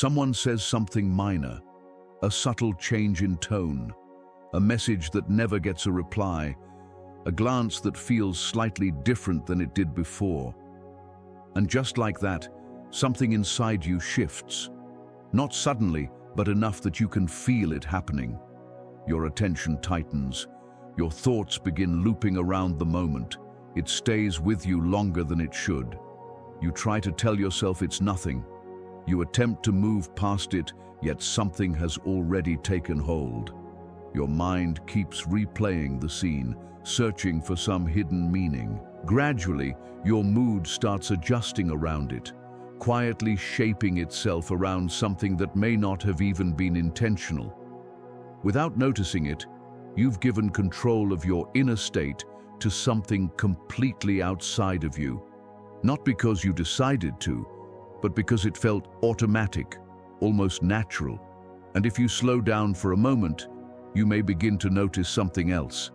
Someone says something minor, a subtle change in tone, a message that never gets a reply, a glance that feels slightly different than it did before. And just like that, something inside you shifts. Not suddenly, but enough that you can feel it happening. Your attention tightens. Your thoughts begin looping around the moment. It stays with you longer than it should. You try to tell yourself it's nothing. You attempt to move past it, yet something has already taken hold. Your mind keeps replaying the scene, searching for some hidden meaning. Gradually, your mood starts adjusting around it, quietly shaping itself around something that may not have even been intentional. Without noticing it, you've given control of your inner state to something completely outside of you. Not because you decided to, but because it felt automatic, almost natural. And if you slow down for a moment, you may begin to notice something else.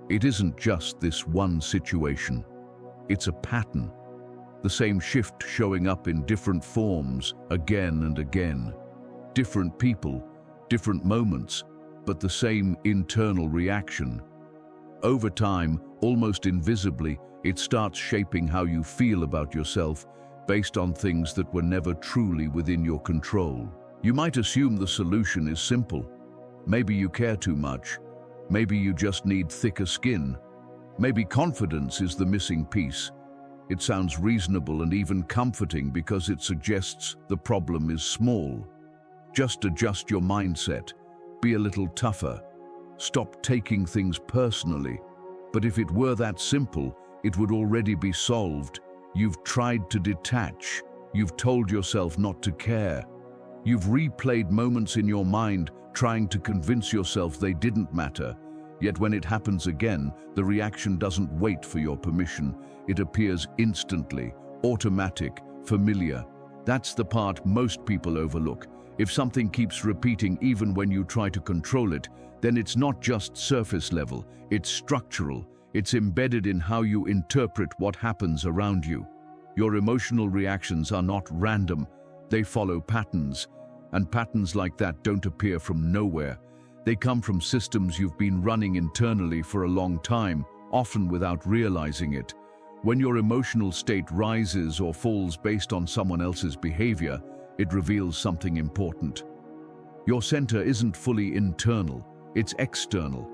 It isn't just this one situation. It's a pattern. The same shift showing up in different forms again and again. Different people, different moments, but the same internal reaction. Over time, almost invisibly, it starts shaping how you feel about yourself based on things that were never truly within your control. You might assume the solution is simple. Maybe you care too much. Maybe you just need thicker skin. Maybe confidence is the missing piece. It sounds reasonable and even comforting because it suggests the problem is small. Just adjust your mindset. Be a little tougher. Stop taking things personally. But if it were that simple, it would already be solved. You've tried to detach. You've told yourself not to care. You've replayed moments in your mind, trying to convince yourself they didn't matter. Yet when it happens again, the reaction doesn't wait for your permission. It appears instantly, automatic, familiar. That's the part most people overlook. If something keeps repeating even when you try to control it, then it's not just surface level, it's structural. It's embedded in how you interpret what happens around you. Your emotional reactions are not random, they follow patterns. And patterns like that don't appear from nowhere. They come from systems you've been running internally for a long time, often without realizing it. When your emotional state rises or falls based on someone else's behavior, it reveals something important. Your center isn't fully internal, it's external.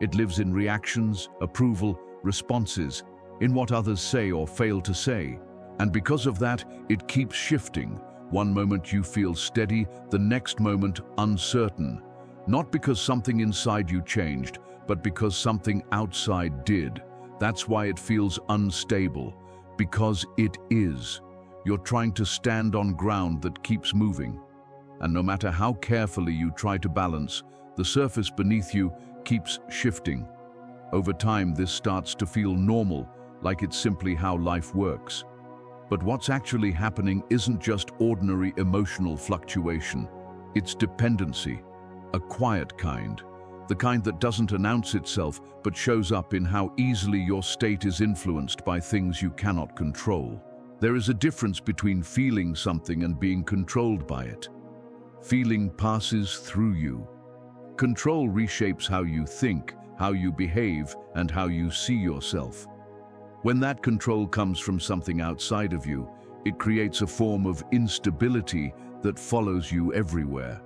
It lives in reactions, approval, responses, in what others say or fail to say. And because of that, it keeps shifting. One moment you feel steady, the next moment uncertain. Not because something inside you changed, but because something outside did. That's why it feels unstable, because it is. You're trying to stand on ground that keeps moving. And no matter how carefully you try to balance, the surface beneath you keeps shifting. Over time, this starts to feel normal, like it's simply how life works. But what's actually happening isn't just ordinary emotional fluctuation. It's dependency, a quiet kind, the kind that doesn't announce itself but shows up in how easily your state is influenced by things you cannot control. There is a difference between feeling something and being controlled by it. Feeling passes through you. Control reshapes how you think, how you behave, and how you see yourself. When that control comes from something outside of you, it creates a form of instability that follows you everywhere.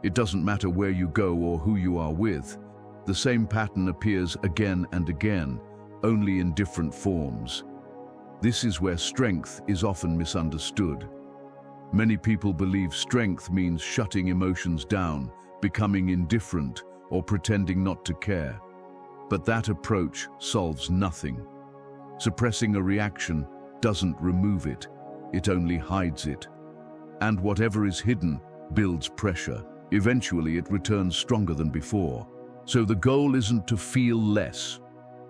It doesn't matter where you go or who you are with. The same pattern appears again and again, only in different forms. This is where strength is often misunderstood. Many people believe strength means shutting emotions down, becoming indifferent, or pretending not to care. But that approach solves nothing. Suppressing a reaction doesn't remove it, it only hides it. And whatever is hidden builds pressure. Eventually it returns stronger than before. So the goal isn't to feel less.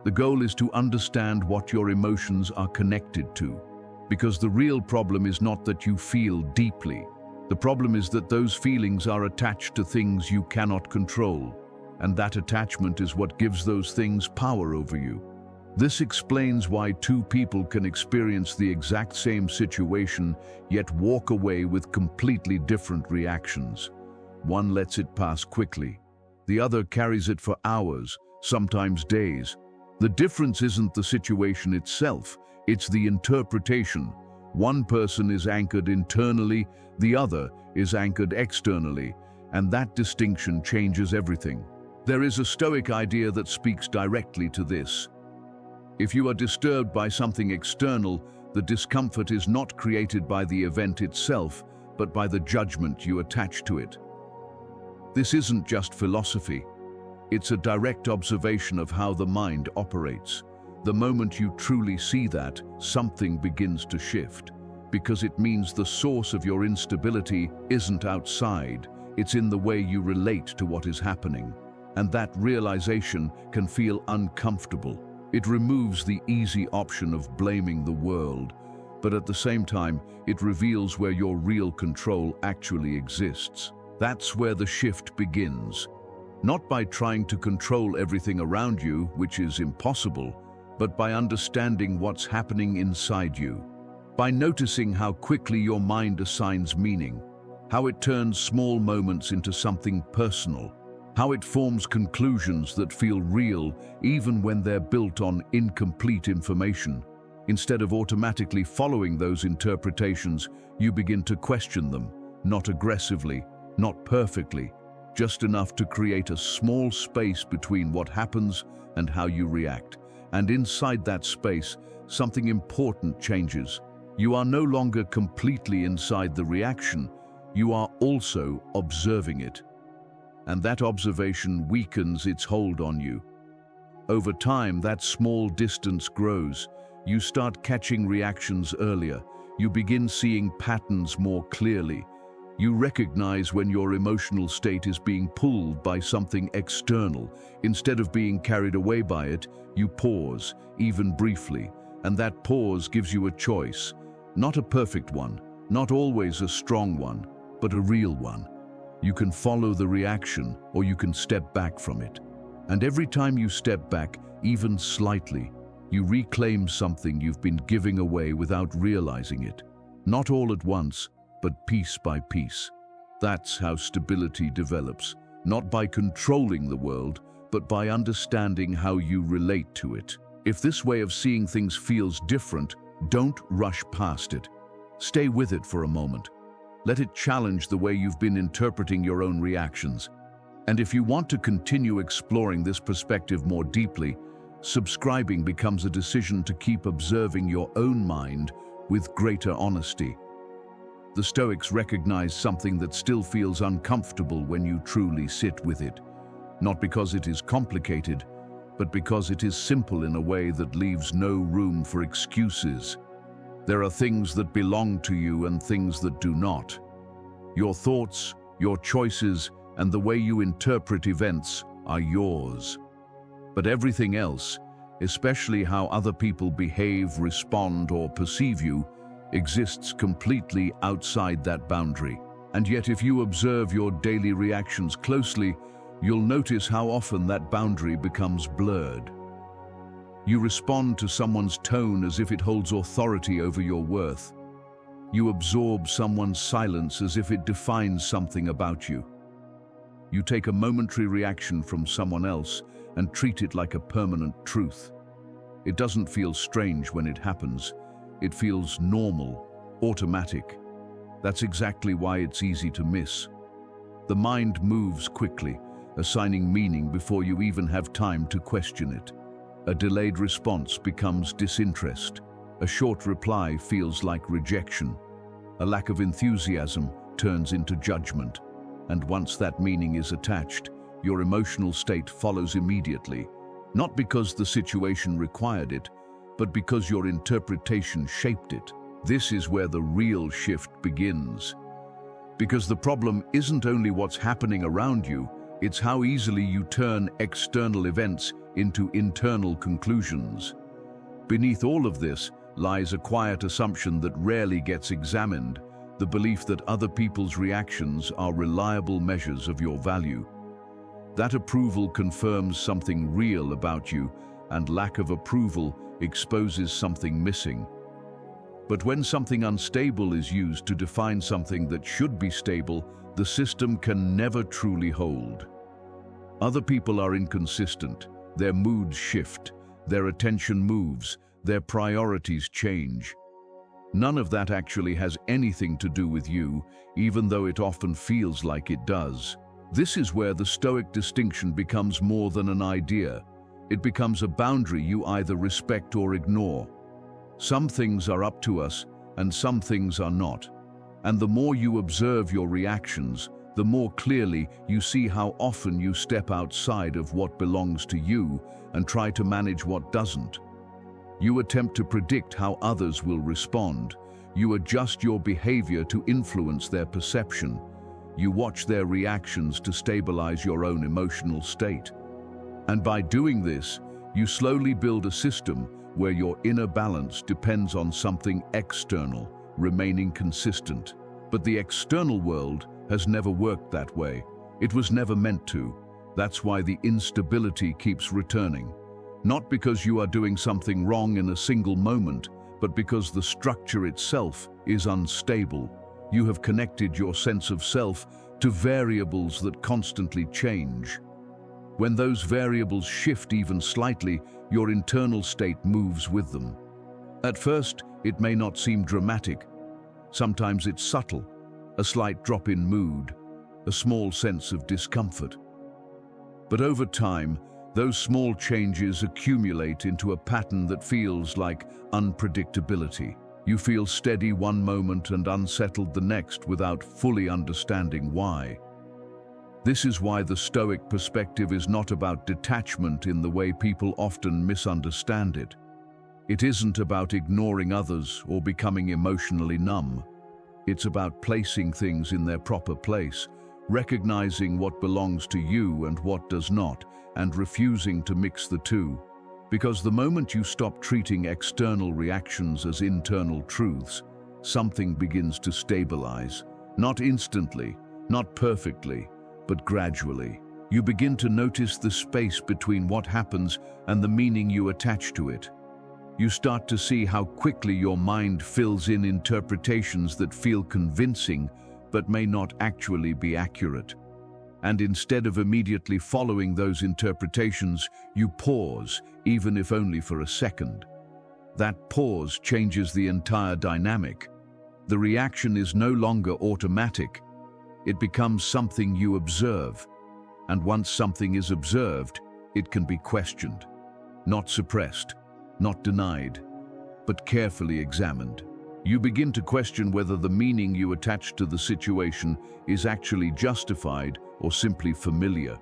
The goal is to understand what your emotions are connected to. Because the real problem is not that you feel deeply. The problem is that those feelings are attached to things you cannot control. And that attachment is what gives those things power over you. This explains why two people can experience the exact same situation yet walk away with completely different reactions. One lets it pass quickly. The other carries it for hours, sometimes days. The difference isn't the situation itself, it's the interpretation. One person is anchored internally, the other is anchored externally, and that distinction changes everything. There is a Stoic idea that speaks directly to this. If you are disturbed by something external, the discomfort is not created by the event itself, but by the judgment you attach to it. This isn't just philosophy. It's a direct observation of how the mind operates. The moment you truly see that, something begins to shift, because it means the source of your instability isn't outside, it's in the way you relate to what is happening. And that realization can feel uncomfortable. It removes the easy option of blaming the world, but at the same time, it reveals where your real control actually exists. That's where the shift begins. Not by trying to control everything around you, which is impossible, but by understanding what's happening inside you. By noticing how quickly your mind assigns meaning, how it turns small moments into something personal, how it forms conclusions that feel real even when they're built on incomplete information. Instead of automatically following those interpretations, you begin to question them, not aggressively, not perfectly, just enough to create a small space between what happens and how you react. And inside that space, something important changes. You are no longer completely inside the reaction, you are also observing it. And that observation weakens its hold on you. Over time, that small distance grows. You start catching reactions earlier. You begin seeing patterns more clearly. You recognize when your emotional state is being pulled by something external. Instead of being carried away by it, you pause, even briefly. And that pause gives you a choice. Not a perfect one, not always a strong one, but a real one. You can follow the reaction, or you can step back from it. And every time you step back, even slightly, you reclaim something you've been giving away without realizing it. Not all at once, but piece by piece. That's how stability develops, not by controlling the world, but by understanding how you relate to it. If this way of seeing things feels different, don't rush past it. Stay with it for a moment. Let it challenge the way you've been interpreting your own reactions. And if you want to continue exploring this perspective more deeply, subscribing becomes a decision to keep observing your own mind with greater honesty. The Stoics recognize something that still feels uncomfortable when you truly sit with it. Not because it is complicated, but because it is simple in a way that leaves no room for excuses. There are things that belong to you and things that do not. Your thoughts, your choices, and the way you interpret events are yours. But everything else, especially how other people behave, respond, or perceive you, exists completely outside that boundary. And yet, if you observe your daily reactions closely, you'll notice how often that boundary becomes blurred. You respond to someone's tone as if it holds authority over your worth. You absorb someone's silence as if it defines something about you. You take a momentary reaction from someone else and treat it like a permanent truth. It doesn't feel strange when it happens. It feels normal, automatic. That's exactly why it's easy to miss. The mind moves quickly, assigning meaning before you even have time to question it. A delayed response becomes disinterest. A short reply feels like rejection. A lack of enthusiasm turns into judgment. And once that meaning is attached, your emotional state follows immediately, not because the situation required it, but because your interpretation shaped it. This is where the real shift begins. Because the problem isn't only what's happening around you, it's how easily you turn external events into internal conclusions. Beneath all of this lies a quiet assumption that rarely gets examined, the belief that other people's reactions are reliable measures of your value. That approval confirms something real about you, and lack of approval exposes something missing. But when something unstable is used to define something that should be stable, the system can never truly hold. Other people are inconsistent, their moods shift, their attention moves, their priorities change. None of that actually has anything to do with you, even though it often feels like it does. This is where the Stoic distinction becomes more than an idea. It becomes a boundary you either respect or ignore. Some things are up to us, and some things are not. And the more you observe your reactions, the more clearly you see how often you step outside of what belongs to you and try to manage what doesn't. You attempt to predict how others will respond. You adjust your behavior to influence their perception. You watch their reactions to stabilize your own emotional state. And by doing this, you slowly build a system where your inner balance depends on something external, remaining consistent. But the external world has never worked that way. It was never meant to. That's why the instability keeps returning. Not because you are doing something wrong in a single moment, but because the structure itself is unstable. You have connected your sense of self to variables that constantly change. When those variables shift even slightly, your internal state moves with them. At first, it may not seem dramatic. Sometimes it's subtle, a slight drop in mood, a small sense of discomfort. But over time, those small changes accumulate into a pattern that feels like unpredictability. You feel steady one moment and unsettled the next without fully understanding why. This is why the Stoic perspective is not about detachment in the way people often misunderstand it. It isn't about ignoring others or becoming emotionally numb. It's about placing things in their proper place, recognizing what belongs to you and what does not, and refusing to mix the two. Because the moment you stop treating external reactions as internal truths, something begins to stabilize. Not instantly, not perfectly, but gradually. You begin to notice the space between what happens and the meaning you attach to it. You start to see how quickly your mind fills in interpretations that feel convincing but may not actually be accurate. And instead of immediately following those interpretations, you pause, even if only for a second. That pause changes the entire dynamic. The reaction is no longer automatic. It becomes something you observe. And once something is observed, it can be questioned. Not suppressed, not denied, but carefully examined. You begin to question whether the meaning you attach to the situation is actually justified or simply familiar.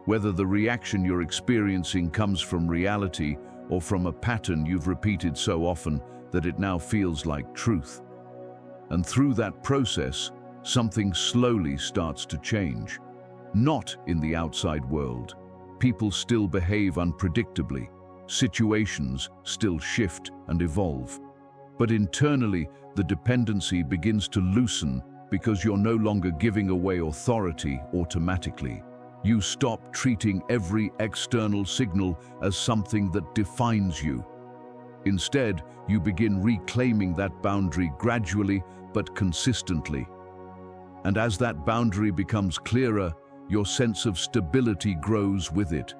Whether the reaction you're experiencing comes from reality or from a pattern you've repeated so often that it now feels like truth. And through that process, something slowly starts to change. Not in the outside world. People still behave unpredictably. Situations still shift and evolve. But internally, the dependency begins to loosen because you're no longer giving away authority automatically. You stop treating every external signal as something that defines you. Instead, you begin reclaiming that boundary gradually but consistently. And as that boundary becomes clearer, your sense of stability grows with it.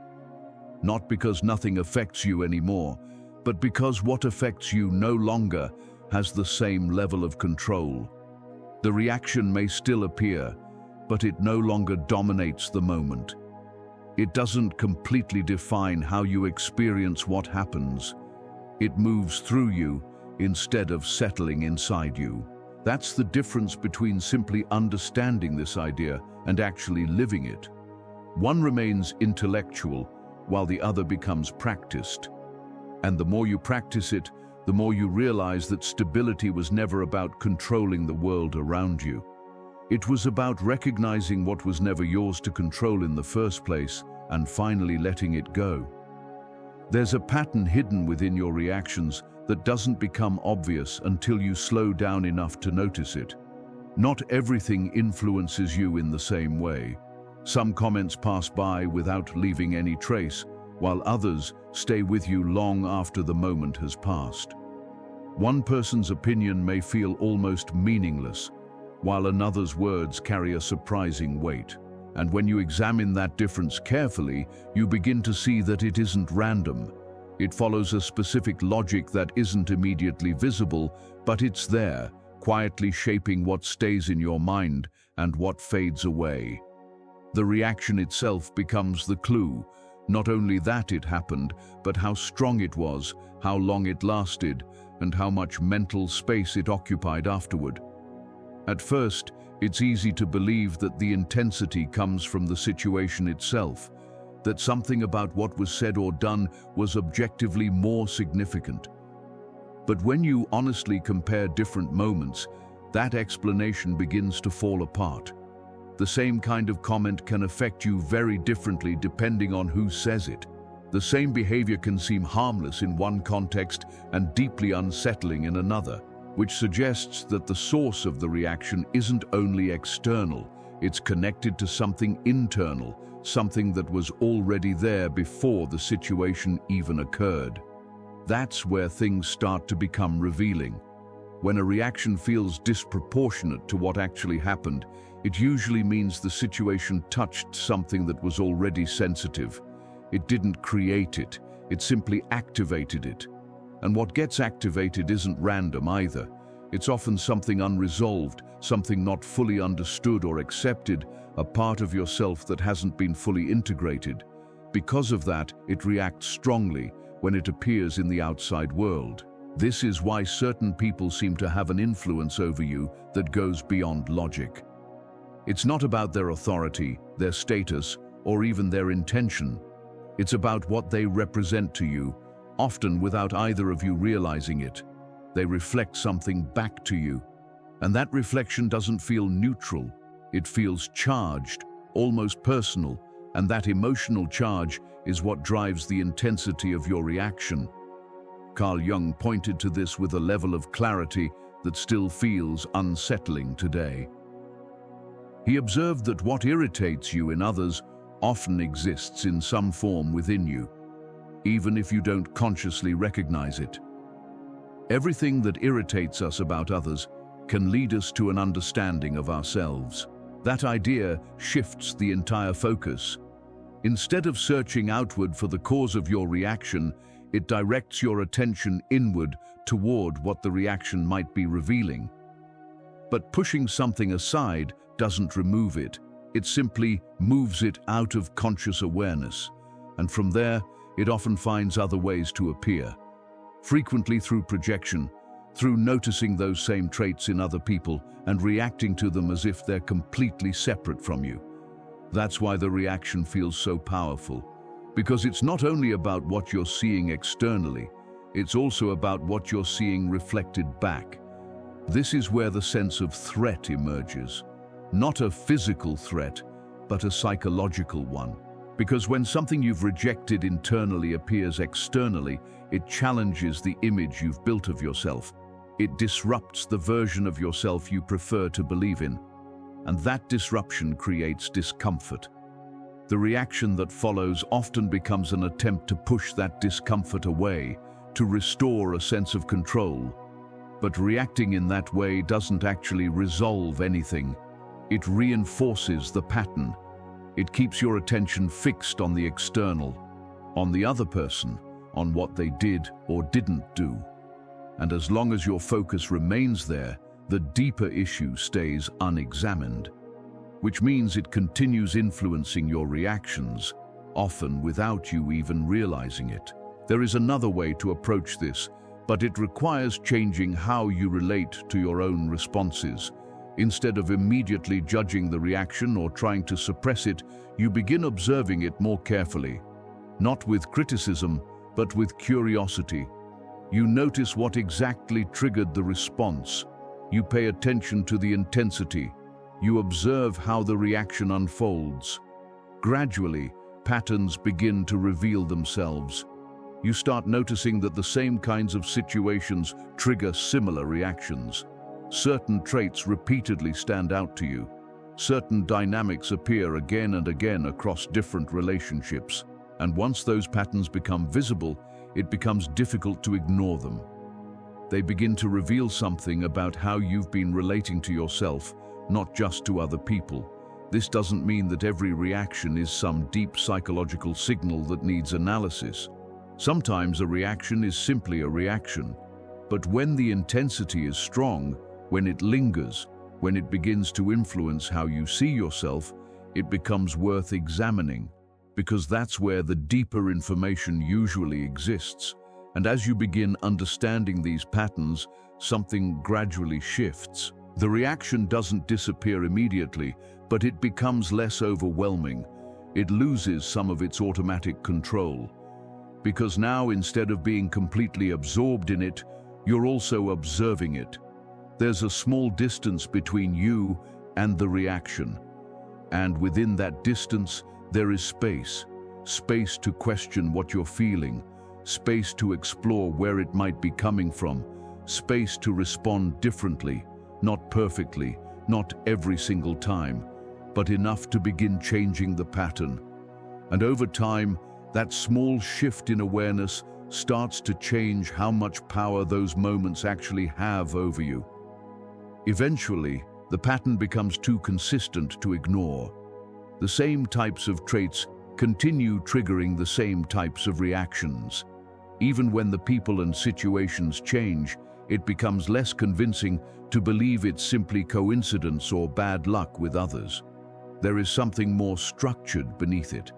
Not because nothing affects you anymore, but because what affects you no longer has the same level of control. The reaction may still appear, but it no longer dominates the moment. It doesn't completely define how you experience what happens. It moves through you instead of settling inside you. That's the difference between simply understanding this idea and actually living it. One remains intellectual, while the other becomes practiced. And the more you practice it, the more you realize that stability was never about controlling the world around you. It was about recognizing what was never yours to control in the first place and finally letting it go. There's a pattern hidden within your reactions that doesn't become obvious until you slow down enough to notice it. Not everything influences you in the same way. Some comments pass by without leaving any trace, while others stay with you long after the moment has passed. One person's opinion may feel almost meaningless, while another's words carry a surprising weight. And when you examine that difference carefully, you begin to see that it isn't random. It follows a specific logic that isn't immediately visible, but it's there, quietly shaping what stays in your mind and what fades away. The reaction itself becomes the clue, not only that it happened, but how strong it was, how long it lasted, and how much mental space it occupied afterward. At first, it's easy to believe that the intensity comes from the situation itself, that something about what was said or done was objectively more significant. But when you honestly compare different moments, that explanation begins to fall apart. The same kind of comment can affect you very differently depending on who says it. The same behavior can seem harmless in one context and deeply unsettling in another, which suggests that the source of the reaction isn't only external, it's connected to something internal, something that was already there before the situation even occurred. That's where things start to become revealing. When a reaction feels disproportionate to what actually happened, it usually means the situation touched something that was already sensitive. It didn't create it, it simply activated it. And what gets activated isn't random either. It's often something unresolved, something not fully understood or accepted, a part of yourself that hasn't been fully integrated. Because of that, it reacts strongly when it appears in the outside world. This is why certain people seem to have an influence over you that goes beyond logic. It's not about their authority, their status, or even their intention. It's about what they represent to you, often without either of you realizing it. They reflect something back to you. And that reflection doesn't feel neutral. It feels charged, almost personal, and that emotional charge is what drives the intensity of your reaction. Carl Jung pointed to this with a level of clarity that still feels unsettling today. He observed that what irritates you in others often exists in some form within you, even if you don't consciously recognize it. Everything that irritates us about others can lead us to an understanding of ourselves. That idea shifts the entire focus. Instead of searching outward for the cause of your reaction, it directs your attention inward toward what the reaction might be revealing. But pushing something aside doesn't remove it. It simply moves it out of conscious awareness. And from there, it often finds other ways to appear. Frequently through projection, through noticing those same traits in other people and reacting to them as if they're completely separate from you. That's why the reaction feels so powerful. Because it's not only about what you're seeing externally, it's also about what you're seeing reflected back. This is where the sense of threat emerges. Not a physical threat, but a psychological one. Because when something you've rejected internally appears externally, it challenges the image you've built of yourself. It disrupts the version of yourself you prefer to believe in. And that disruption creates discomfort. The reaction that follows often becomes an attempt to push that discomfort away, to restore a sense of control. But reacting in that way doesn't actually resolve anything. It reinforces the pattern. It keeps your attention fixed on the external, on the other person, on what they did or didn't do. And as long as your focus remains there, the deeper issue stays unexamined, which means it continues influencing your reactions, often without you even realizing it. There is another way to approach this, but it requires changing how you relate to your own responses. Instead of immediately judging the reaction or trying to suppress it, you begin observing it more carefully. Not with criticism, but with curiosity. You notice what exactly triggered the response. You pay attention to the intensity. You observe how the reaction unfolds. Gradually, patterns begin to reveal themselves. You start noticing that the same kinds of situations trigger similar reactions. Certain traits repeatedly stand out to you. Certain dynamics appear again and again across different relationships. And once those patterns become visible, it becomes difficult to ignore them. They begin to reveal something about how you've been relating to yourself, not just to other people. This doesn't mean that every reaction is some deep psychological signal that needs analysis. Sometimes a reaction is simply a reaction. But when the intensity is strong, when it lingers, when it begins to influence how you see yourself, it becomes worth examining, because that's where the deeper information usually exists. And as you begin understanding these patterns, something gradually shifts. The reaction doesn't disappear immediately, but it becomes less overwhelming. It loses some of its automatic control. Because now, instead of being completely absorbed in it, you're also observing it. There's a small distance between you and the reaction. And within that distance, there is space. Space to question what you're feeling. Space to explore where it might be coming from. Space to respond differently, not perfectly, not every single time, but enough to begin changing the pattern. And over time, that small shift in awareness starts to change how much power those moments actually have over you. Eventually, the pattern becomes too consistent to ignore. The same types of traits continue triggering the same types of reactions. Even when the people and situations change, it becomes less convincing to believe it's simply coincidence or bad luck with others. There is something more structured beneath it,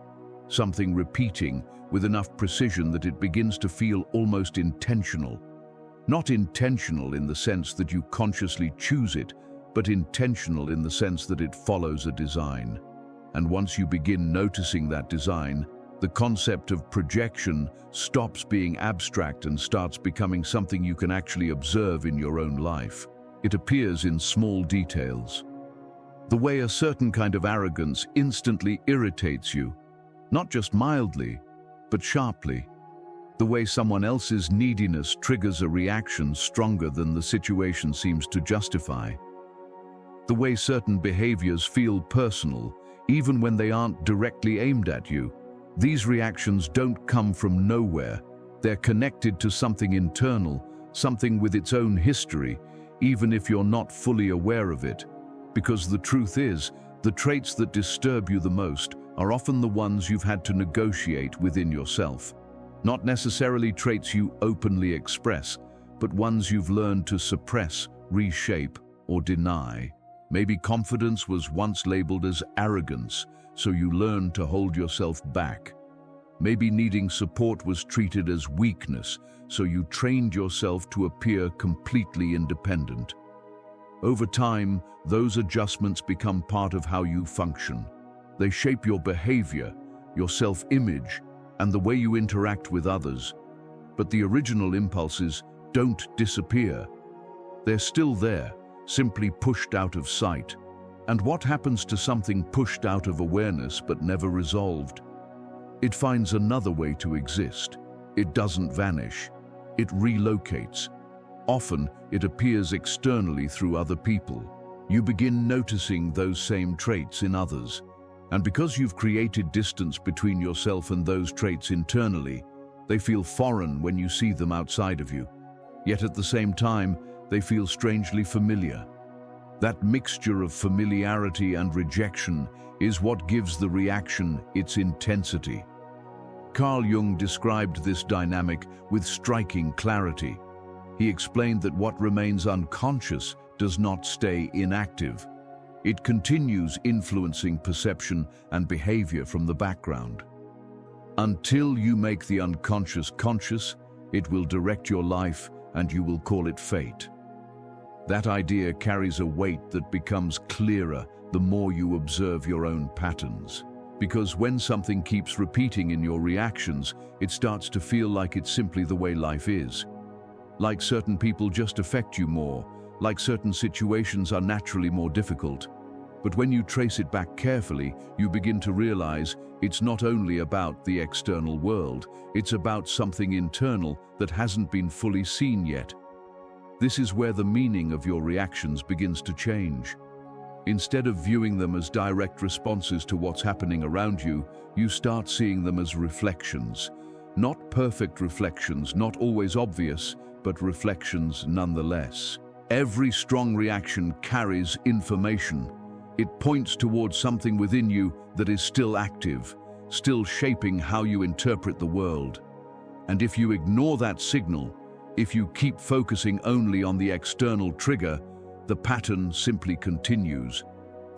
something repeating with enough precision that it begins to feel almost intentional. Not intentional in the sense that you consciously choose it, but intentional in the sense that it follows a design. And once you begin noticing that design, the concept of projection stops being abstract and starts becoming something you can actually observe in your own life. It appears in small details. The way a certain kind of arrogance instantly irritates you, not just mildly, but sharply. The way someone else's neediness triggers a reaction stronger than the situation seems to justify. The way certain behaviors feel personal, even when they aren't directly aimed at you. These reactions don't come from nowhere. They're connected to something internal, something with its own history, even if you're not fully aware of it. Because the truth is, the traits that disturb you the most are often the ones you've had to negotiate within yourself. Not necessarily traits you openly express, but ones you've learned to suppress, reshape, or deny. Maybe confidence was once labeled as arrogance, so you learned to hold yourself back. Maybe needing support was treated as weakness, so you trained yourself to appear completely independent. Over time, those adjustments become part of how you function. They shape your behavior, your self-image, and the way you interact with others. But the original impulses don't disappear. They're still there, simply pushed out of sight. And what happens to something pushed out of awareness but never resolved? It finds another way to exist. It doesn't vanish. It relocates. Often, it appears externally through other people. You begin noticing those same traits in others. And because you've created distance between yourself and those traits internally, they feel foreign when you see them outside of you. Yet at the same time, they feel strangely familiar. That mixture of familiarity and rejection is what gives the reaction its intensity. Carl Jung described this dynamic with striking clarity. He explained that what remains unconscious does not stay inactive. It continues influencing perception and behavior from the background. Until you make the unconscious conscious, it will direct your life and you will call it fate. That idea carries a weight that becomes clearer the more you observe your own patterns. Because when something keeps repeating in your reactions, it starts to feel like it's simply the way life is. Like certain people just affect you more, like certain situations are naturally more difficult. But when you trace it back carefully, you begin to realize it's not only about the external world, it's about something internal that hasn't been fully seen yet. This is where the meaning of your reactions begins to change. Instead of viewing them as direct responses to what's happening around you, you start seeing them as reflections. Not perfect reflections, not always obvious, but reflections nonetheless. Every strong reaction carries information. It points towards something within you that is still active, still shaping how you interpret the world. And if you ignore that signal, if you keep focusing only on the external trigger, the pattern simply continues.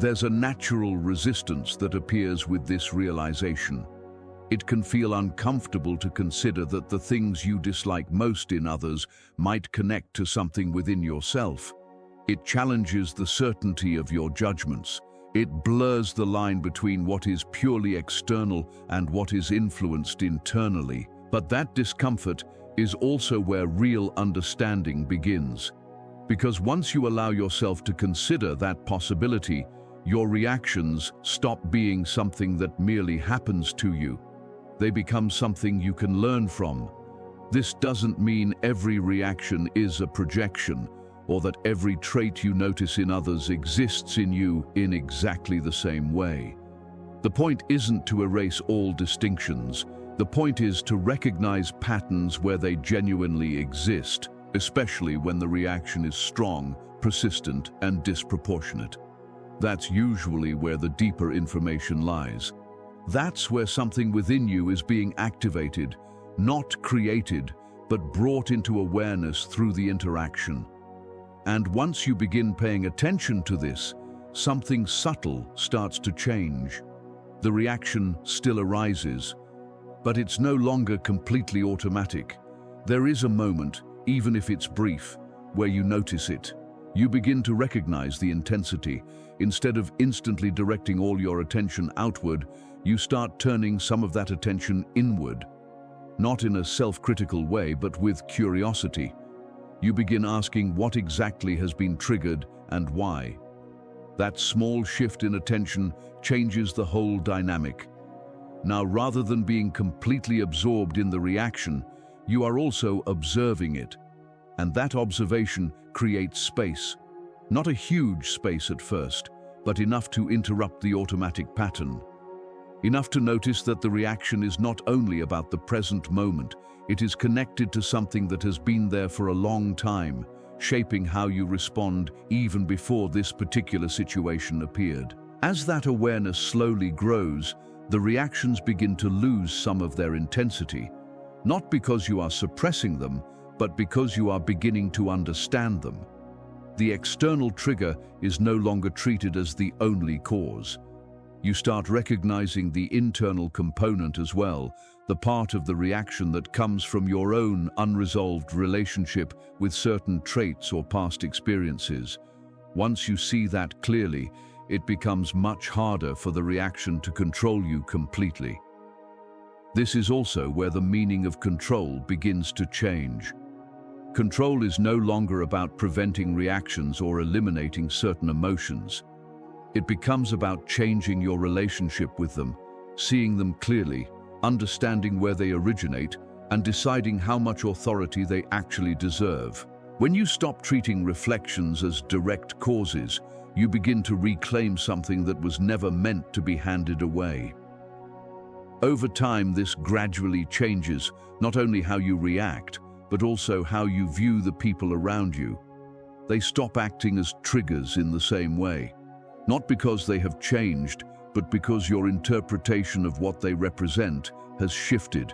There's a natural resistance that appears with this realization. It can feel uncomfortable to consider that the things you dislike most in others might connect to something within yourself. It challenges the certainty of your judgments. It blurs the line between what is purely external and what is influenced internally. But that discomfort is also where real understanding begins. Because once you allow yourself to consider that possibility, your reactions stop being something that merely happens to you. They become something you can learn from. This doesn't mean every reaction is a projection, or that every trait you notice in others exists in you in exactly the same way. The point isn't to erase all distinctions. The point is to recognize patterns where they genuinely exist, especially when the reaction is strong, persistent, and disproportionate. That's usually where the deeper information lies. That's where something within you is being activated, not created, but brought into awareness through the interaction. And once you begin paying attention to this, something subtle starts to change. The reaction still arises, but it's no longer completely automatic. There is a moment, even if it's brief, where you notice it. You begin to recognize the intensity. Instead of instantly directing all your attention outward, you start turning some of that attention inward. Not in a self-critical way, but with curiosity. You begin asking what exactly has been triggered and why. That small shift in attention changes the whole dynamic. Now, rather than being completely absorbed in the reaction, you are also observing it. And that observation creates space. Not a huge space at first, but enough to interrupt the automatic pattern. Enough to notice that the reaction is not only about the present moment, it is connected to something that has been there for a long time, shaping how you respond even before this particular situation appeared. As that awareness slowly grows, the reactions begin to lose some of their intensity, not because you are suppressing them, but because you are beginning to understand them. The external trigger is no longer treated as the only cause. You start recognizing the internal component as well, the part of the reaction that comes from your own unresolved relationship with certain traits or past experiences. Once you see that clearly, it becomes much harder for the reaction to control you completely. This is also where the meaning of control begins to change. Control is no longer about preventing reactions or eliminating certain emotions. It becomes about changing your relationship with them, seeing them clearly, understanding where they originate, and deciding how much authority they actually deserve. When you stop treating reflections as direct causes, you begin to reclaim something that was never meant to be handed away. Over time, this gradually changes not only how you react, but also how you view the people around you. They stop acting as triggers in the same way, not because they have changed, but because your interpretation of what they represent has shifted.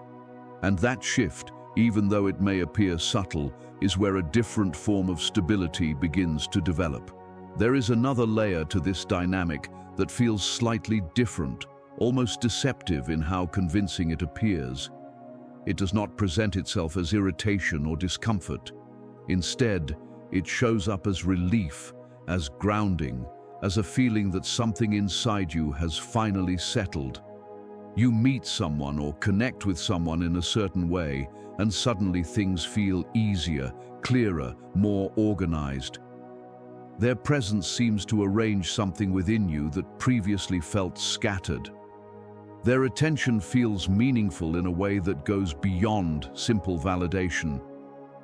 And that shift, even though it may appear subtle, is where a different form of stability begins to develop. There is another layer to this dynamic that feels slightly different, almost deceptive in how convincing it appears. It does not present itself as irritation or discomfort. Instead, it shows up as relief, as grounding, as a feeling that something inside you has finally settled. You meet someone or connect with someone in a certain way, and suddenly things feel easier, clearer, more organized. Their presence seems to arrange something within you that previously felt scattered. Their attention feels meaningful in a way that goes beyond simple validation.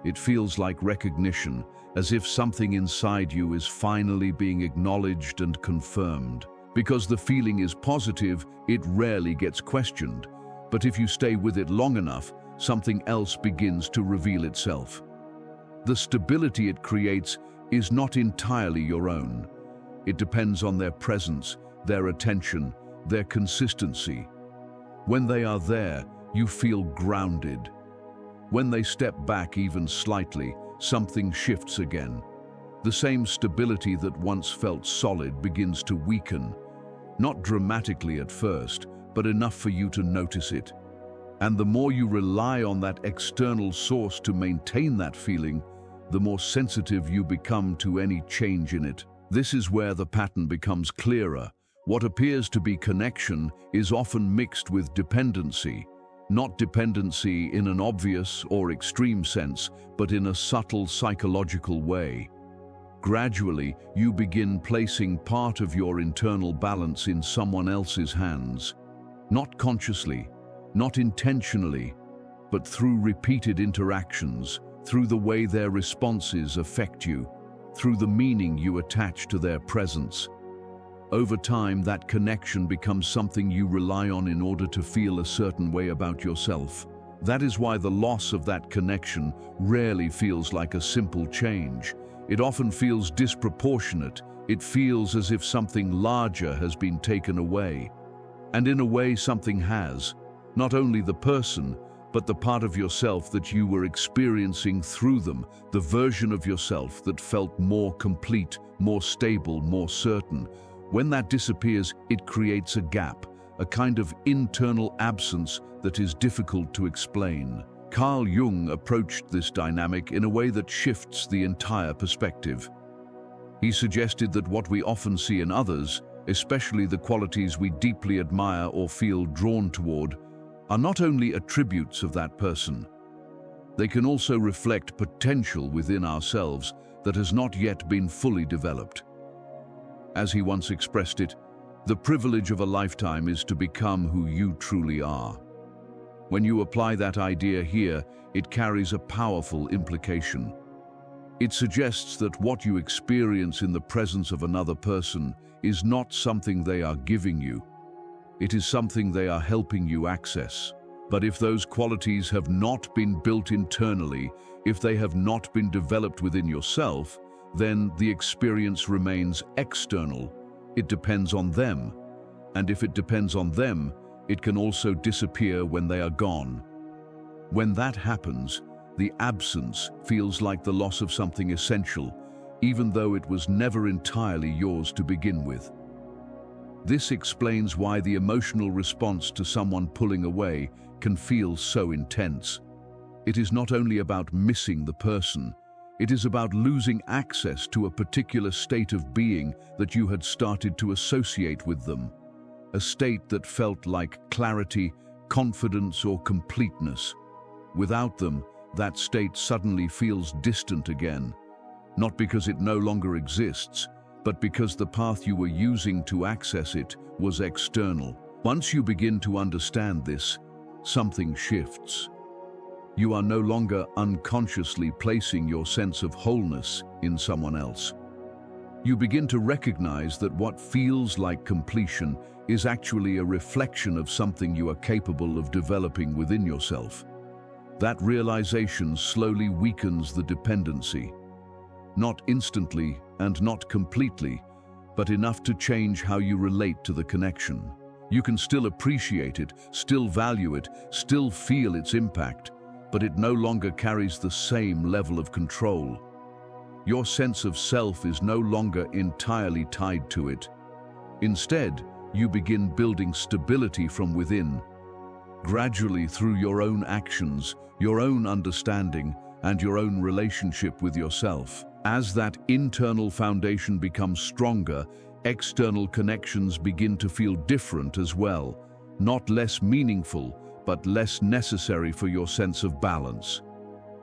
It feels like recognition, as if something inside you is finally being acknowledged and confirmed. Because the feeling is positive, it rarely gets questioned. But if you stay with it long enough, something else begins to reveal itself. The stability it creates is not entirely your own. It depends on their presence, their attention, their consistency. When they are there, you feel grounded. When they step back even slightly, something shifts again. The same stability that once felt solid begins to weaken. Not dramatically at first, but enough for you to notice it. And the more you rely on that external source to maintain that feeling, the more sensitive you become to any change in it. This is where the pattern becomes clearer. What appears to be connection is often mixed with dependency. Not dependency in an obvious or extreme sense, but in a subtle psychological way. Gradually, you begin placing part of your internal balance in someone else's hands. Not consciously, not intentionally, but through repeated interactions, through the way their responses affect you, through the meaning you attach to their presence. Over time, that connection becomes something you rely on in order to feel a certain way about yourself. That is why the loss of that connection rarely feels like a simple change. It often feels disproportionate. It feels as if something larger has been taken away. And in a way, something has. Not only the person, but the part of yourself that you were experiencing through them, the version of yourself that felt more complete, more stable, more certain. When that disappears, it creates a gap, a kind of internal absence that is difficult to explain. Carl Jung approached this dynamic in a way that shifts the entire perspective. He suggested that what we often see in others, especially the qualities we deeply admire or feel drawn toward, are not only attributes of that person. They can also reflect potential within ourselves that has not yet been fully developed. As he once expressed it, the privilege of a lifetime is to become who you truly are. When you apply that idea here, it carries a powerful implication. It suggests that what you experience in the presence of another person is not something they are giving you. It is something they are helping you access. But if those qualities have not been built internally, if they have not been developed within yourself, then the experience remains external. It depends on them. And if it depends on them, it can also disappear when they are gone. When that happens, the absence feels like the loss of something essential, even though it was never entirely yours to begin with. This explains why the emotional response to someone pulling away can feel so intense. It is not only about missing the person, it is about losing access to a particular state of being that you had started to associate with them. A state that felt like clarity, confidence, or completeness. Without them, that state suddenly feels distant again. Not because it no longer exists, but because the path you were using to access it was external. Once you begin to understand this, something shifts. You are no longer unconsciously placing your sense of wholeness in someone else. You begin to recognize that what feels like completion is actually a reflection of something you are capable of developing within yourself. That realization slowly weakens the dependency. Not instantly and not completely, but enough to change how you relate to the connection. You can still appreciate it, still value it, still feel its impact, but it no longer carries the same level of control. Your sense of self is no longer entirely tied to it. Instead, you begin building stability from within, gradually through your own actions, your own understanding, and your own relationship with yourself. As that internal foundation becomes stronger, external connections begin to feel different as well, not less meaningful, but less necessary for your sense of balance.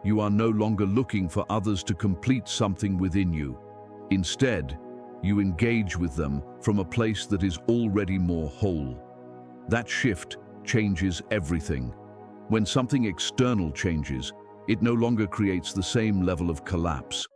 You are no longer looking for others to complete something within you. Instead, you engage with them from a place that is already more whole. That shift changes everything. When something external changes, it no longer creates the same level of collapse.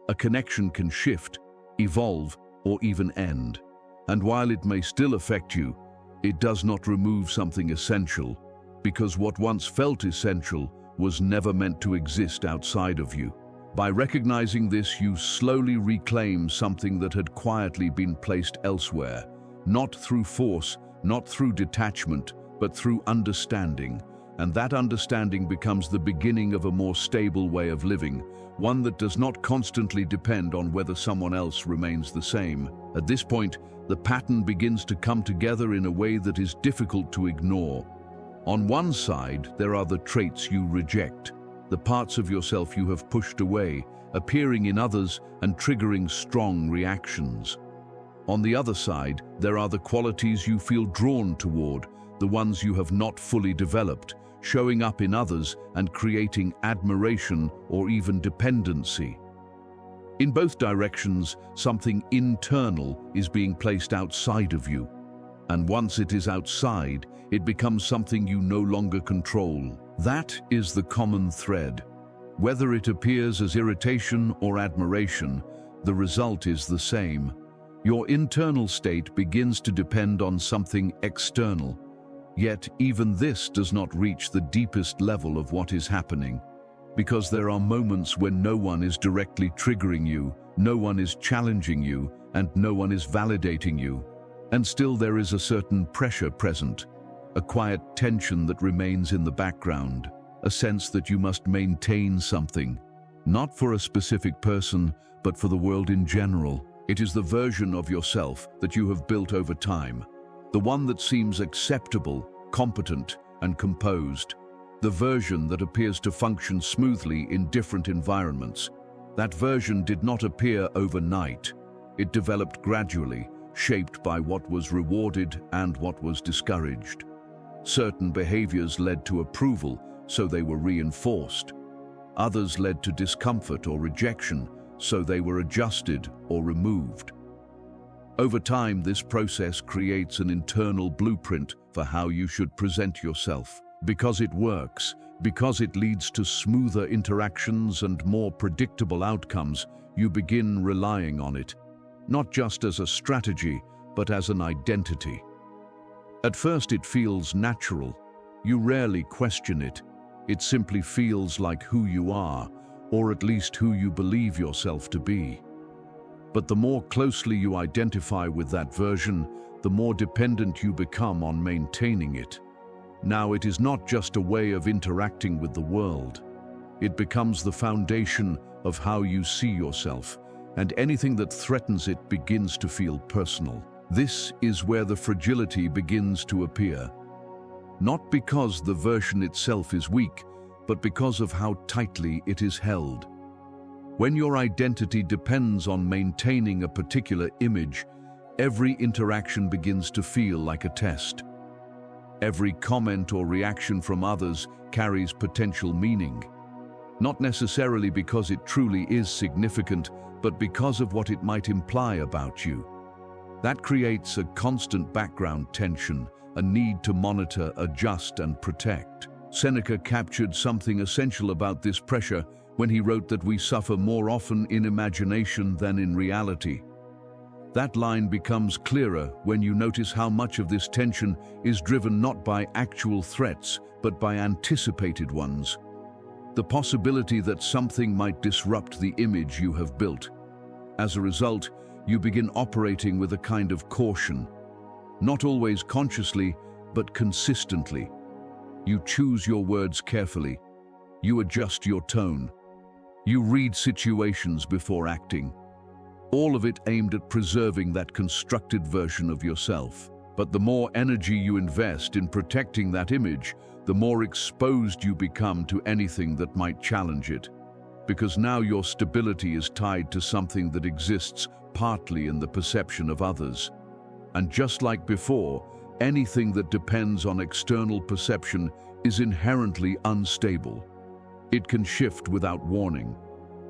A connection can shift, evolve, or even end. And while it may still affect you, it does not remove something essential, because what once felt essential was never meant to exist outside of you. By recognizing this, you slowly reclaim something that had quietly been placed elsewhere, not through force, not through detachment, but through understanding. And that understanding becomes the beginning of a more stable way of living, one that does not constantly depend on whether someone else remains the same. At this point, the pattern begins to come together in a way that is difficult to ignore. On one side, there are the traits you reject, the parts of yourself you have pushed away, appearing in others and triggering strong reactions. On the other side, there are the qualities you feel drawn toward, the ones you have not fully developed, showing up in others and creating admiration or even dependency. In both directions, something internal is being placed outside of you. And once it is outside, it becomes something you no longer control. That is the common thread. Whether it appears as irritation or admiration, the result is the same. Your internal state begins to depend on something external. Yet even this does not reach the deepest level of what is happening, because there are moments when no one is directly triggering you, no one is challenging you, and no one is validating you. And still there is a certain pressure present, a quiet tension that remains in the background, a sense that you must maintain something, not for a specific person, but for the world in general. It is the version of yourself that you have built over time, the one that seems acceptable, competent, and composed, the version that appears to function smoothly in different environments. That version did not appear overnight. It developed gradually, shaped by what was rewarded and what was discouraged. Certain behaviors led to approval, so they were reinforced. Others led to discomfort or rejection, so they were adjusted or removed. Over time, this process creates an internal blueprint for how you should present yourself. Because it works, because it leads to smoother interactions and more predictable outcomes, you begin relying on it, not just as a strategy, but as an identity. At first it feels natural. You rarely question it. It simply feels like who you are, or at least who you believe yourself to be. But the more closely you identify with that version, the more dependent you become on maintaining it. Now, it is not just a way of interacting with the world. It becomes the foundation of how you see yourself, and anything that threatens it begins to feel personal. This is where the fragility begins to appear. Not because the version itself is weak, but because of how tightly it is held. When your identity depends on maintaining a particular image, every interaction begins to feel like a test. Every comment or reaction from others carries potential meaning, not necessarily because it truly is significant, but because of what it might imply about you. That creates a constant background tension, a need to monitor, adjust, and protect. Seneca captured something essential about this pressure when he wrote that we suffer more often in imagination than in reality. That line becomes clearer when you notice how much of this tension is driven not by actual threats, but by anticipated ones. The possibility that something might disrupt the image you have built. As a result, you begin operating with a kind of caution. Not always consciously, but consistently. You choose your words carefully. You adjust your tone. You read situations before acting. All of it aimed at preserving that constructed version of yourself. But the more energy you invest in protecting that image, the more exposed you become to anything that might challenge it. Because now your stability is tied to something that exists partly in the perception of others. And just like before, anything that depends on external perception is inherently unstable. It can shift without warning.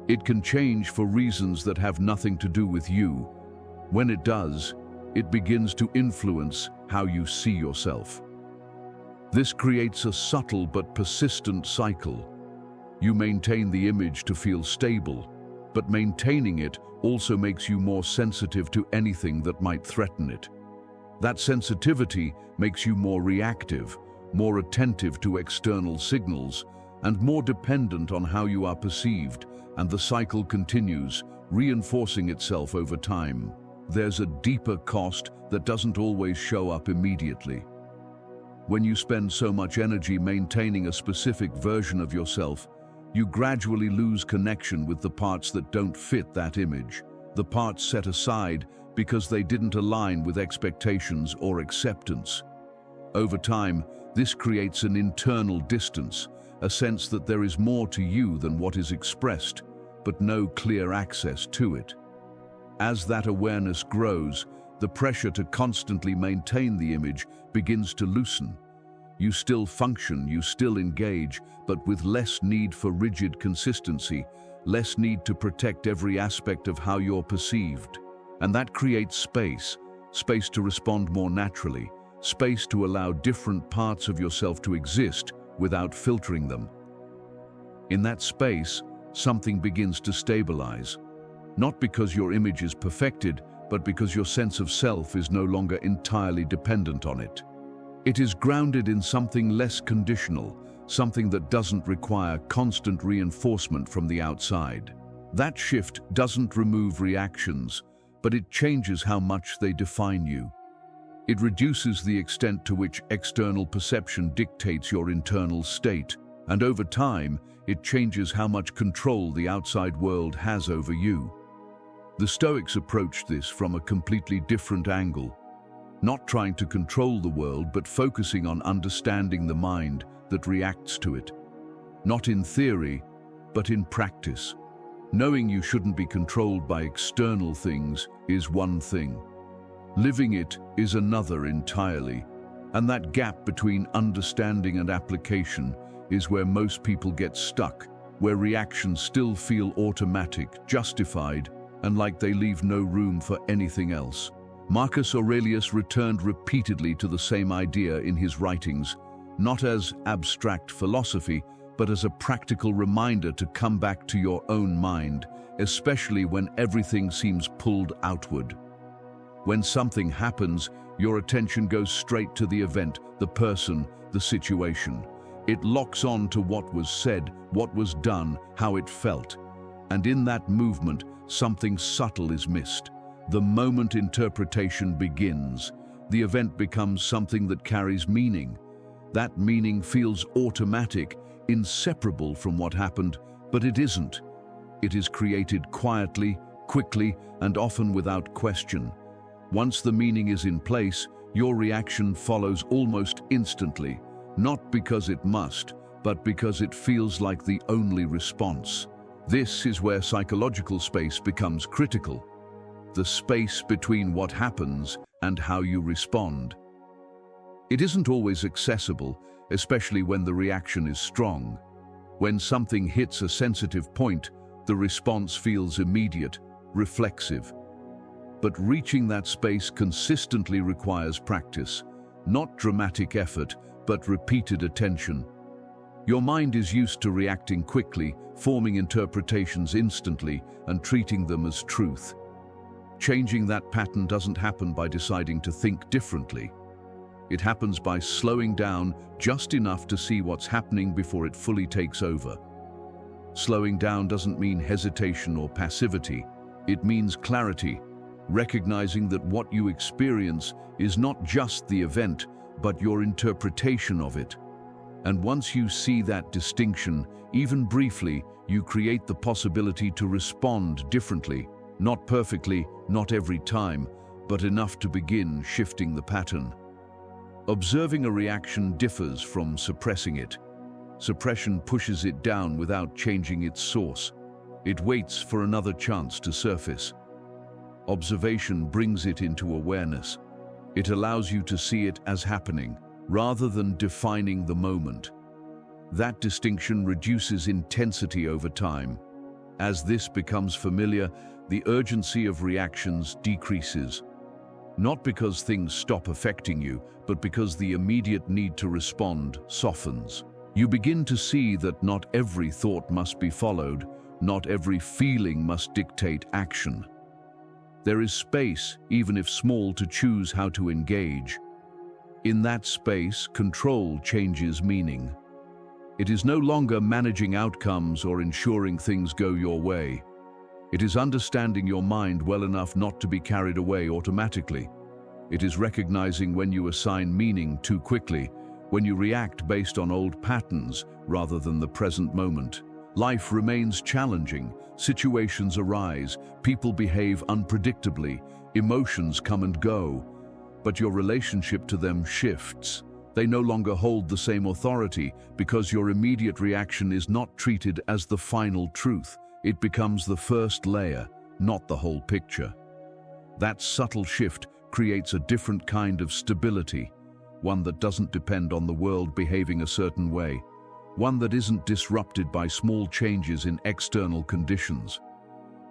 It can change for reasons that have nothing to do with you. When it does, it begins to influence how you see yourself. This creates a subtle but persistent cycle. You maintain the image to feel stable, but maintaining it also makes you more sensitive to anything that might threaten it. That sensitivity makes you more reactive, more attentive to external signals, and more dependent on how you are perceived, and the cycle continues, reinforcing itself over time. There's a deeper cost that doesn't always show up immediately. When you spend so much energy maintaining a specific version of yourself, you gradually lose connection with the parts that don't fit that image, the parts set aside because they didn't align with expectations or acceptance. Over time, this creates an internal distance, a sense that there is more to you than what is expressed, but no clear access to it. As that awareness grows, the pressure to constantly maintain the image begins to loosen. You still function, you still engage, but with less need for rigid consistency, less need to protect every aspect of how you're perceived. And that creates space to respond more naturally, space to allow different parts of yourself to exist without filtering them. In that space, something begins to stabilize, not because your image is perfected, but because your sense of self is no longer entirely dependent on it. It is grounded in something less conditional, something that doesn't require constant reinforcement from the outside. That shift doesn't remove reactions, but it changes how much they define you. It reduces the extent to which external perception dictates your internal state, and over time, it changes how much control the outside world has over you. The Stoics approached this from a completely different angle, not trying to control the world, but focusing on understanding the mind that reacts to it. Not in theory, but in practice. Knowing you shouldn't be controlled by external things is one thing. Living it is another entirely. And that gap between understanding and application is where most people get stuck, where reactions still feel automatic, justified, and like they leave no room for anything else. Marcus Aurelius returned repeatedly to the same idea in his writings, not as abstract philosophy, but as a practical reminder to come back to your own mind, especially when everything seems pulled outward. When something happens, your attention goes straight to the event, the person, the situation. It locks on to what was said, what was done, how it felt. And in that movement, something subtle is missed. The moment interpretation begins, the event becomes something that carries meaning. That meaning feels automatic, inseparable from what happened, but it isn't. It is created quietly, quickly, and often without question. Once the meaning is in place, your reaction follows almost instantly, not because it must, but because it feels like the only response. This is where psychological space becomes critical. The space between what happens and how you respond. It isn't always accessible, especially when the reaction is strong. When something hits a sensitive point, the response feels immediate, reflexive. But reaching that space consistently requires practice, not dramatic effort, but repeated attention. Your mind is used to reacting quickly, forming interpretations instantly, and treating them as truth. Changing that pattern doesn't happen by deciding to think differently. It happens by slowing down just enough to see what's happening before it fully takes over. Slowing down doesn't mean hesitation or passivity. It means clarity, recognizing that what you experience is not just the event, but your interpretation of it. And once you see that distinction, even briefly, you create the possibility to respond differently. Not perfectly, not every time, but enough to begin shifting the pattern. Observing a reaction differs from suppressing it. Suppression pushes it down without changing its source. It waits for another chance to surface. Observation brings it into awareness. It allows you to see it as happening, rather than defining the moment. That distinction reduces intensity over time. As this becomes familiar, the urgency of reactions decreases. Not because things stop affecting you, but because the immediate need to respond softens. You begin to see that not every thought must be followed, not every feeling must dictate action. There is space, even if small, to choose how to engage. In that space, control changes meaning. It is no longer managing outcomes or ensuring things go your way. It is understanding your mind well enough not to be carried away automatically. It is recognizing when you assign meaning too quickly, when you react based on old patterns rather than the present moment. Life remains challenging, situations arise, people behave unpredictably, emotions come and go, but your relationship to them shifts. They no longer hold the same authority because your immediate reaction is not treated as the final truth. It becomes the first layer, not the whole picture. That subtle shift creates a different kind of stability, one that doesn't depend on the world behaving a certain way, one that isn't disrupted by small changes in external conditions.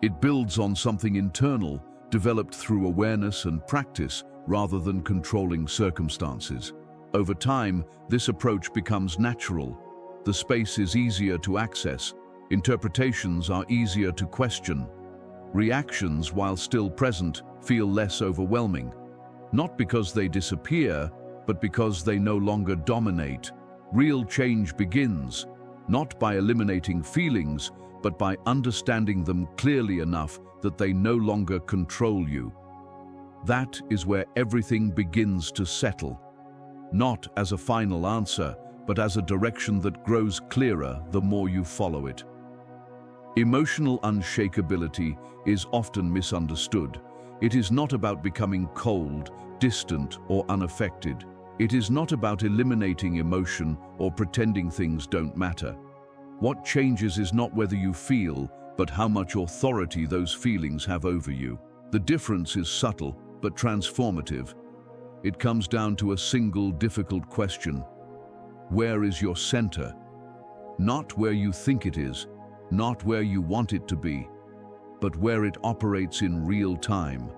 It builds on something internal, developed through awareness and practice rather than controlling circumstances. Over time, this approach becomes natural. The space is easier to access, interpretations are easier to question. Reactions, while still present, feel less overwhelming. Not because they disappear, but because they no longer dominate. Real change begins, not by eliminating feelings, but by understanding them clearly enough that they no longer control you. That is where everything begins to settle. Not as a final answer, but as a direction that grows clearer the more you follow it. Emotional unshakability is often misunderstood. It is not about becoming cold, distant, or unaffected. It is not about eliminating emotion or pretending things don't matter. What changes is not whether you feel, but how much authority those feelings have over you. The difference is subtle, but transformative. It comes down to a single difficult question. Where is your center? Not where you think it is, not where you want it to be, but where it operates in real time.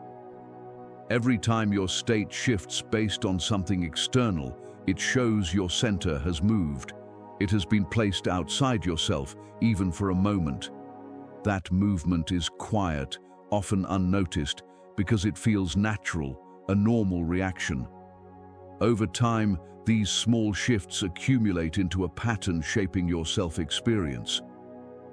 Every time your state shifts based on something external, it shows your center has moved. It has been placed outside yourself, even for a moment. That movement is quiet, often unnoticed, because it feels natural, a normal reaction. Over time, these small shifts accumulate into a pattern shaping your self-experience.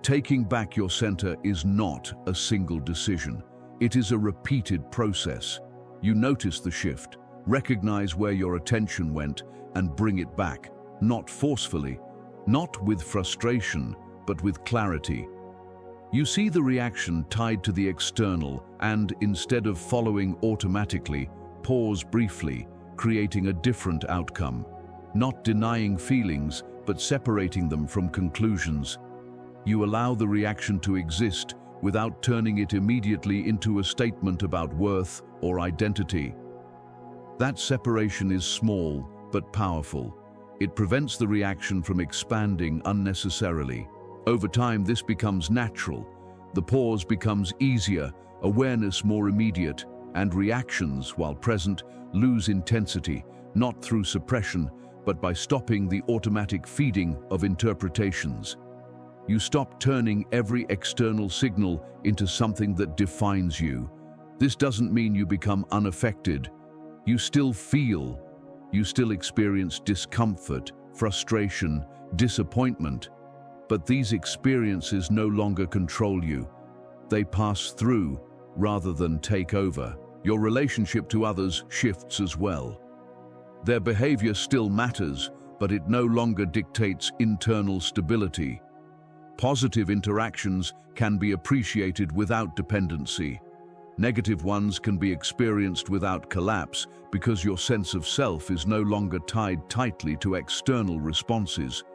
Taking back your center is not a single decision. It is a repeated process. You notice the shift, recognize where your attention went, and bring it back, not forcefully, not with frustration, but with clarity. You see the reaction tied to the external and, instead of following automatically, pause briefly, creating a different outcome. Not denying feelings, but separating them from conclusions. You allow the reaction to exist without turning it immediately into a statement about worth or identity. That separation is small but powerful. It prevents the reaction from expanding unnecessarily. Over time, this becomes natural. The pause becomes easier, awareness more immediate, and reactions, while present, lose intensity, not through suppression, but by stopping the automatic feeding of interpretations. You stop turning every external signal into something that defines you. This doesn't mean you become unaffected. You still feel. You still experience discomfort, frustration, disappointment. But these experiences no longer control you. They pass through rather than take over. Your relationship to others shifts as well. Their behavior still matters, but it no longer dictates internal stability. Positive interactions can be appreciated without dependency. Negative ones can be experienced without collapse because your sense of self is no longer tied tightly to external responses.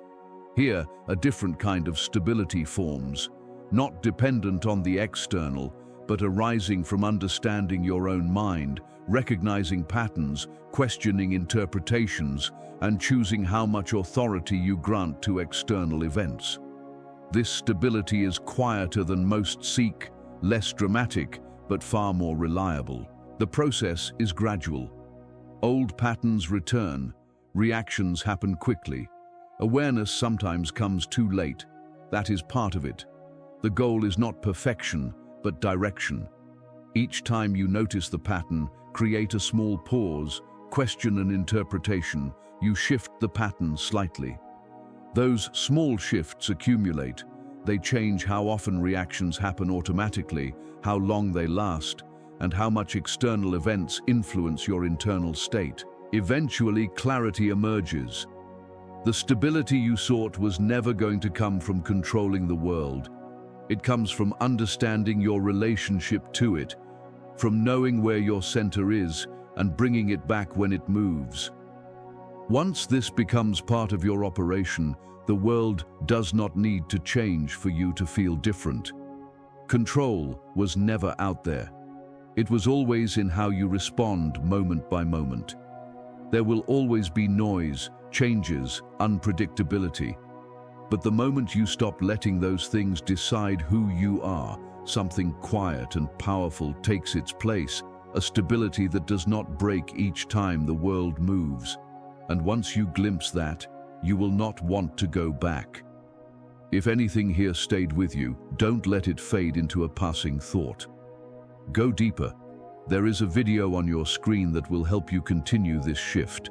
Here, a different kind of stability forms, not dependent on the external, but arising from understanding your own mind, recognizing patterns, questioning interpretations, and choosing how much authority you grant to external events. This stability is quieter than most seek, less dramatic, but far more reliable. The process is gradual. Old patterns return, reactions happen quickly, Awareness sometimes comes too late. That is part of it. The goal is not perfection, but direction. Each time you notice the pattern, create a small pause, question an interpretation, you shift the pattern slightly. Those small shifts accumulate. They change how often reactions happen automatically, how long they last, and how much external events influence your internal state. Eventually, clarity emerges. The stability you sought was never going to come from controlling the world. It comes from understanding your relationship to it, from knowing where your center is and bringing it back when it moves. Once this becomes part of your operation, the world does not need to change for you to feel different. Control was never out there. It was always in how you respond moment by moment. There will always be noise, changes, unpredictability. But the moment you stop letting those things decide who you are, something quiet and powerful takes its place, a stability that does not break each time the world moves. And once you glimpse that, you will not want to go back. If anything here stayed with you, don't let it fade into a passing thought. Go deeper. There is a video on your screen that will help you continue this shift.